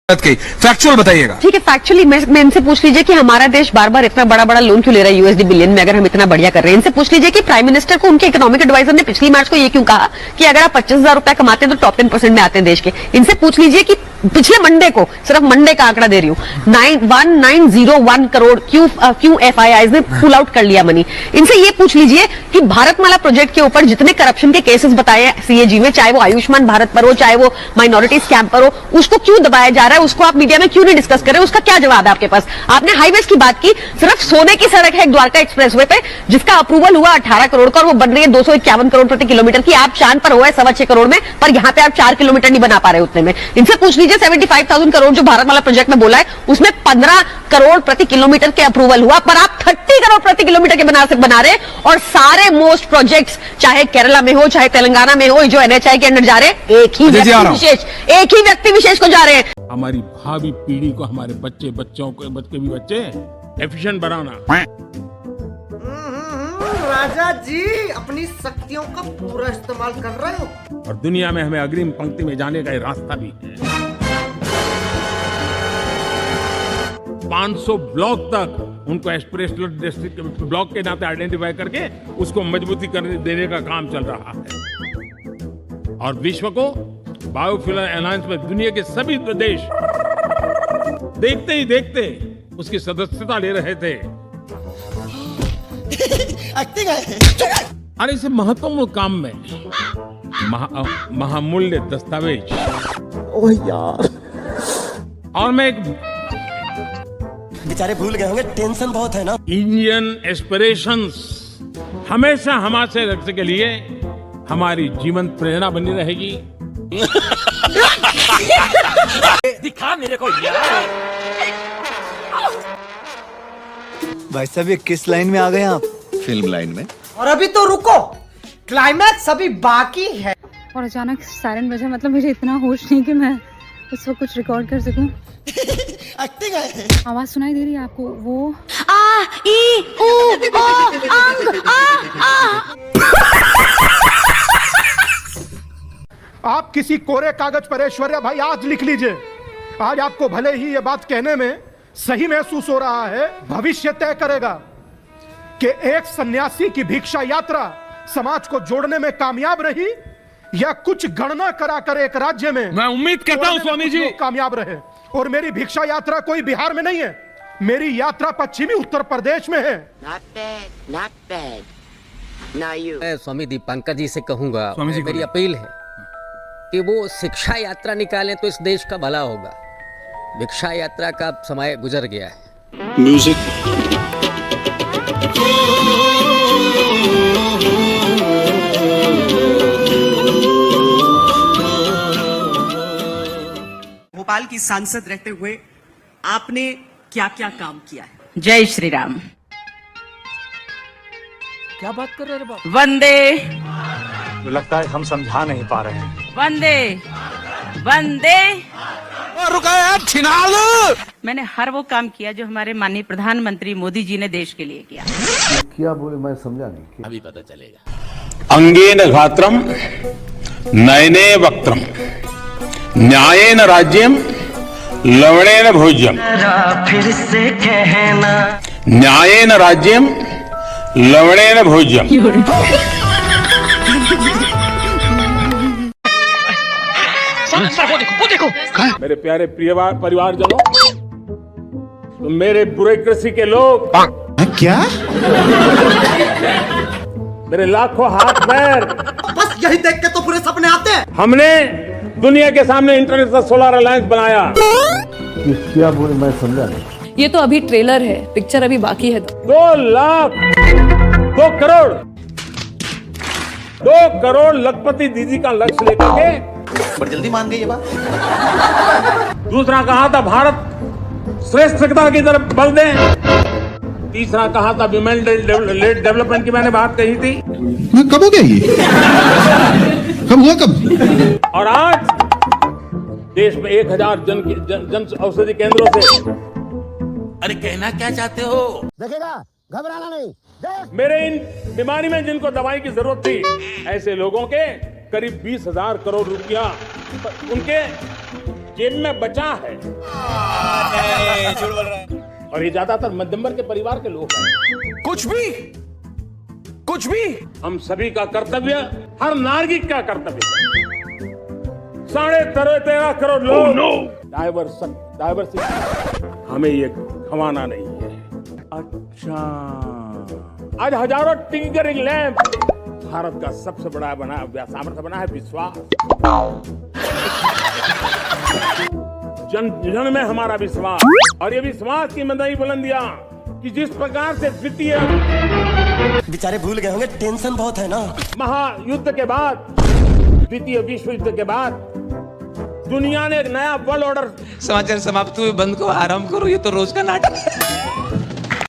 Factual बताइएगा। ठीक है, फैक्चुअली मैं इनसे पूछ लीजिए कि हमारा देश बार बार इतना बड़ा बड़ा लोन क्यों ले रहा है यूएसडी बिलियन में, अगर हम इतना बढ़िया कर रहे हैं। इनसे पूछ लीजिए कि प्राइम मिनिस्टर को उनके इकोनॉमिक एडवाइजर ने पिछली मार्च को ये क्यों कहा कि अगर आप 25,000 रुपया कमाते हैं तो टॉप 10% में आते हैं देश के। इनसे पूछ लीजिए कि पिछले मंडे को, सिर्फ मंडे का आंकड़ा दे रही हूँ, 1901 करोड़ क्यों एफआईआई ने पुल आउट कर लिया मनी। इनसे ये पूछ लीजिए कि भारतमाला प्रोजेक्ट के ऊपर जितने करप्शन के केसेस बताए सीएजी में, चाहे वो आयुष्मान भारत पर हो, चाहे वो माइनॉरिटी स्कैम पर हो, उसको क्यों दबाया जा रहा है, उसको आप मीडिया में क्यों नहीं डिस्कस कर रहे, उसका क्या जवाब है आपके पास। आपने हाईवेज की बात की, सिर्फ सोने की सड़क है एक द्वारका एक्सप्रेसवे पे जिसका अप्रूवल हुआ 18 करोड़ का और वो बन रही है 251 करोड़ प्रति किलोमीटर की। आप चांद पर हुआ है 6.25 करोड़ में, पर यहां पे आप 4 किलोमीटर नहीं बना पा रहे उतने में। इनसे पूछ लीजिए 75,000 करोड़ जो भारतमाला प्रोजेक्ट में बोला है उसमें 15 करोड़ प्रति किलोमीटर के अप्रूवल हुआ, पर आप 30 करोड़ प्रति किलोमीटर के बना रहे। और सारे मोस्ट प्रोजेक्ट्स चाहे केरला में हो चाहे तेलंगाना में हो, जो एनएचआई के अंडर जा रहे हैं, एक ही व्यक्ति विशेष को जा रहे हैं। हमारी भावी पीढ़ी को, हमारे बच्चों के भी बच्चे एफिशिएंट बनाना। राजा जी अपनी शक्तियों का पूरा इस्तेमाल कर रहे हो और दुनिया में हमें अग्रिम पंक्ति में जाने का एक रास्ता भी है। 500 ब्लॉक तक उनको एस्पिरेशनल डिस्ट्रिक्ट ब्लॉक के नाते आइडेंटिफाई करके उसको मजबूती करने देने का काम चल रहा है। और विश्व को बायोफ्यूल अलायंस में दुनिया के सभी देश देखते ही देखते उसकी सदस्यता ले रहे थे। और इस महत्वपूर्ण काम में महामूल्य दस्तावेज, ओह यार, और मैं एक बेचारे भूल गए होंगे, टेंशन बहुत है ना। इंडियन एस्पिरेशंस हमेशा हमारे रक्षा के लिए हमारी जीवन प्रेरणा बनी रहेगी। दिखा मेरे को यार। भाई साहब ये किस लाइन में आ गए आप? फिल्म लाइन में। और अभी तो रुको, क्लाइमैक्स अभी बाकी है। और अचानक सायरन बजा, मतलब मुझे इतना होश नहीं कि मैं उस वक्त कुछ रिकॉर्ड कर सकूं। एक्टिंग है। आवाज सुनाई दे रही है आपको? वो आ ई उ ओ अंग आ। आप किसी कोरे कागज पर ऐश्वर्या भाई आज लिख लीजिए। आज आपको भले ही ये बात कहने में सही महसूस हो रहा है, भविष्य तय करेगा कि एक सन्यासी की भिक्षा यात्रा समाज को जोड़ने में कामयाब रही या कुछ गणना कराकर एक राज्य में। मैं उम्मीद करता हूं स्वामी जी कामयाब रहे। और मेरी भिक्षा यात्रा कोई बिहार में नहीं है, मेरी यात्रा पश्चिमी उत्तर प्रदेश में है। Not bad. Now you. मैं स्वामी दीपांकर जी से कहूंगा, मेरी अपील है कि वो शिक्षा यात्रा निकालें तो इस देश का भला होगा। भिक्षा यात्रा का समय गुजर गया है। म्यूजिक। भोपाल की सांसद रहते हुए आपने क्या क्या काम किया है? जय श्री राम। क्या बात कर रहे हैं बाबा? वंदे। तो लगता है हम समझा नहीं पा रहे हैं। वंदे वंदे। रुका यार, छिना लो। मैंने हर वो काम किया जो हमारे माननीय प्रधानमंत्री मोदी जी ने देश के लिए किया। क्या बोले मैं समझा नहीं। अभी पता चलेगा। अंगेन घात्रम नयने वक्त्रम न्यायेन राज्यम लवणेन भोज्यम। फिर से कहना। न्यायेन राज्यम लवणेन भोज्यम। वो देखो। मेरे प्यारे परिवारजनों, तो मेरे ब्यूरोक्रेसी के लोग, क्या? मेरे लाखों हाथ पैर, बस यही देख के तो पूरे सपने आते हैं। हमने दुनिया के सामने इंटरनेशनल सोलर अलायंस बनाया। क्या बोले मैं समझा नहीं। ये तो अभी ट्रेलर है, पिक्चर अभी बाकी है। 2 लाख 2 करोड़ 2 करोड़ लखपति दीदी का लक्ष्य लेकर के पर जल्दी मान गई ये बात। दूसरा कहा था भारत श्रेष्ठता की तरफ बल दें। तीसरा कहा था विमेन डेवलपमेंट की मैंने बात कही थी। कब हो गया ये? कब हुआ कब? और आज देश में 1000 जन औषधि केंद्रों से। अरे कहना क्या चाहते हो? देखेगा, घबराना नहीं। मेरे इन बीमारी में जिनको दवाई की जरूरत थी, ऐसे लोगों के करीब 20,000 करोड़ रुपया उनके जेब में बचा है। और ये ज्यादातर मध्यम वर्ग के परिवार के लोग हैं। कुछ भी हम सभी का कर्तव्य, हर नागरिक का कर्तव्य, 13.5 करोड़ लोग डाइवर्सिटी, हमें ये गंवाना नहीं है। अच्छा, आज हजारों टिंकरिंग लैंप, भारत का सबसे बड़ा सामर्थ्य बना है विश्वास। जन जन में हमारा विश्वास, और ये विश्वास की नई बुलंदियां कि जिस प्रकार से द्वितीय, बेचारे भूल गए होंगे, टेंशन बहुत है ना। महायुद्ध के बाद, द्वितीय विश्व युद्ध के बाद दुनिया ने एक नया वर्ल्ड ऑर्डर। समाचार समाप्त हुए, बंद को आराम करो, ये तो रोज का नाटक है।